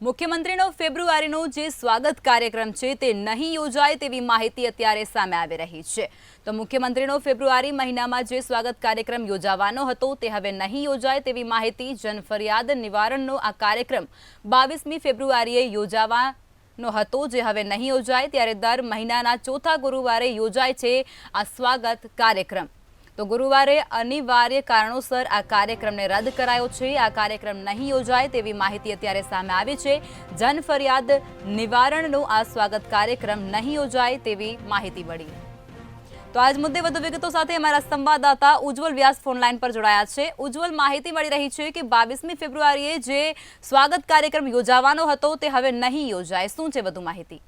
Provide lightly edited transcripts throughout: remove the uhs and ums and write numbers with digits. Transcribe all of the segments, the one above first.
મુખ્યમંત્રીનો ફેબ્રુઆરીનો જે સ્વાગત કાર્યક્રમ છે તે નહીં યોજાય તેવી માહિતી અત્યારે સામે આવી રહી છે। તો મુખ્યમંત્રીનો ફેબ્રુઆરી મહિનામાં જે સ્વાગત કાર્યક્રમ યોજાવાનો હતો તે હવે નહીં યોજાય તેવી માહિતી। જનફરિયાદ નિવારણનો આ કાર્યક્રમ 22મી ફેબ્રુઆરીએ યોજાવાનો હતો જે હવે નહીં યોજાય, ત્યારે દર મહિનાના ચોથા ગુરુવારે યોજાય છે આ સ્વાગત કાર્યક્રમ। तो गुरुवारे अनिवार्य कारणोसर आ कार्यक्रमने रद्द करायो छे। आ कार्यक्रम नहीं योजाय तेवी माहिती अत्यारे सामे आवी छे। जनफरियाद निवारणनो आ स्वागत कार्यक्रम नहीं योजाय तेवी माहिती मळी। तो आज मुद्दे વધુ વિગતો સાથે અમારા સંવાદદાતા ઉજ્જવલ વ્યાસ ફોન લાઈન પર જોડાયા છે। ઉજ્જવલ, માહિતી મળી રહી છે કે 22મી ફેબ્રુઆરીએ જે સ્વાગત કાર્યક્રમ યોજાવાનો હતો તે હવે નહીં યોજાય, શું છે વધુ માહિતી?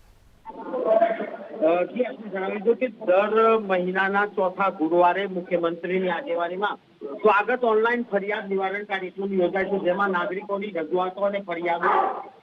जी आपने जણાવી દો કે દર મહિનાના ચોથા ગુરુવારે મુખ્યમંત્રીની આગેવાનીમાં સ્વાગત ઓનલાઈન ફરિયાદ નિવારણ કાર્યક્રમ યોજાય છે, જેમાં નાગરિકોની રજૂઆતો અને ફરિયાદો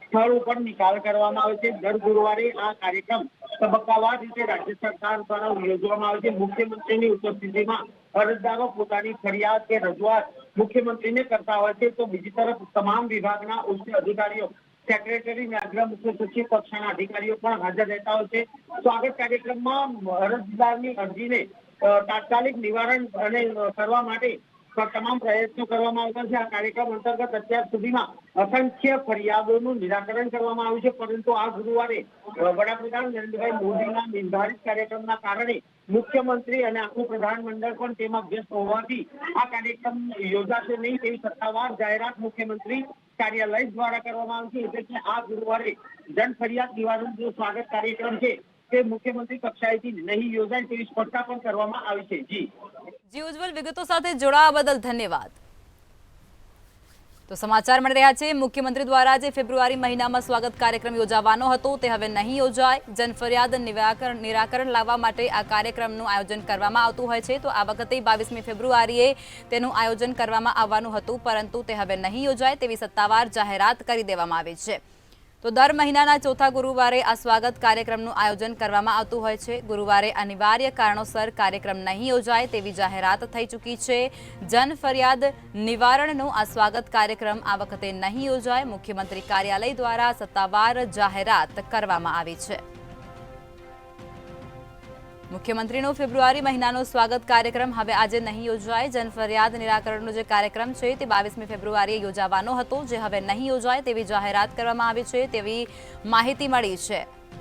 સ્થળ ઉપર નિકાલ કરવામાં આવે છે। દર ગુરુવારે આ કાર્યક્રમ તબક્કાવાર રીતે રાજ્ય સરકાર દ્વારા યોજવામાં આવે છે। મુખ્યમંત્રીની ઉપસ્થિતિમાં અરજદારો પોતાની ફરિયાદ કે રજૂઆત મુખ્યમંત્રીને કરતા હોય છે, તો બીજી તરફ તમામ વિભાગના ઉચ્ચ અધિકારીઓ, सेक्रेटरी ने अग्र मुख्य सचिव कक्षाના અધિકારીઓ પણ હાજર રહેતા હોય છે। સ્વાગત કાર્યક્રમમાં અરજદારની અરજીને તાત્કાલિક નિવારણ અને કરવા માટે તમામ પ્રયત્નો કરવામાં આવતા છે। આ કાર્યક્રમ અંતર્ગત અત્યાર સુધીમાં અસંખ્ય ફરિયાદોનું નિરાકરણ કરવામાં આવ્યું છે, પરંતુ આ ગુરુવારે વડાપ્રધાન નરેન્દ્રભાઈ મોદીના નિર્ધારિત કાર્યક્રમના કારણે મુખ્યમંત્રી અને આખું પ્રધાનમંડળ પણ તેમાં વ્યસ્ત હોવાથી આ કાર્યક્રમ યોજાશે નહીં તેવી સત્તાવાર જાહેરાત મુખ્યમંત્રી કાર્યાલય દ્વારા કરવામાં આવી છે। એટલે આ ગુરુવારે જન ફરિયાદ નિવારણ જો સ્વાગત કાર્યક્રમ છે તે મુખ્યમંત્રી કક્ષાએથી નહીં યોજાય તેવી સ્પષ્ટતા પણ કરવામાં આવી છે। જી ઉજ્જવલ, વિગતો સાથે જોડાવા બદલ ધન્યવાદ। તો સમાચાર મળી રહ્યા છે મુખ્યમંત્રી દ્વારા જે ફેબ્રુઆરી મહિનામાં સ્વાગત કાર્યક્રમ યોજાવાનો હતો તે હવે નહીં યોજાય। જનફરિયાદ નિરાકરણ લાવવા માટે આ કાર્યક્રમનું આયોજન કરવામાં આવતું હોય છે। તો આ વખતે 22મી ફેબ્રુઆરીએ તેનું આયોજન કરવામાં આવવાનું હતું, પરંતુ તે હવે નહીં યોજાય તેવી સત્તાવાર જાહેરાત કરી દેવામાં આવી છે। તો દર મહિનાના ચોથા ગુરુવારે આ સ્વાગત કાર્યક્રમનું આયોજન કરવામાં આવતું હોય છે। ગુરુવારે અનિવાર્ય કારણોસર કાર્યક્રમ નહીં યોજાય તેવી જાહેરાત થઈ ચૂકી છે। જનફરિયાદ નિવારણનો આ સ્વાગત કાર્યક્રમ આ વખતે નહીં યોજાય, મુખ્યમંત્રી કાર્યાલય દ્વારા સત્તાવાર જાહેરાત કરવામાં આવી છે। મુખ્યમંત્રીનો ફેબ્રુઆરી મહિનાનો સ્વાગત કાર્યક્રમ હવે આજે નહીં યોજાય। જનફરિયાદ નિરાકરણનો જે કાર્યક્રમ છે તે 22મી ફેબ્રુઆરીએ યોજાવાનો હતો જે હવે નહીં યોજાય તેવી જાહેરાત કરવામાં આવી છે તેવી માહિતી મળી છે।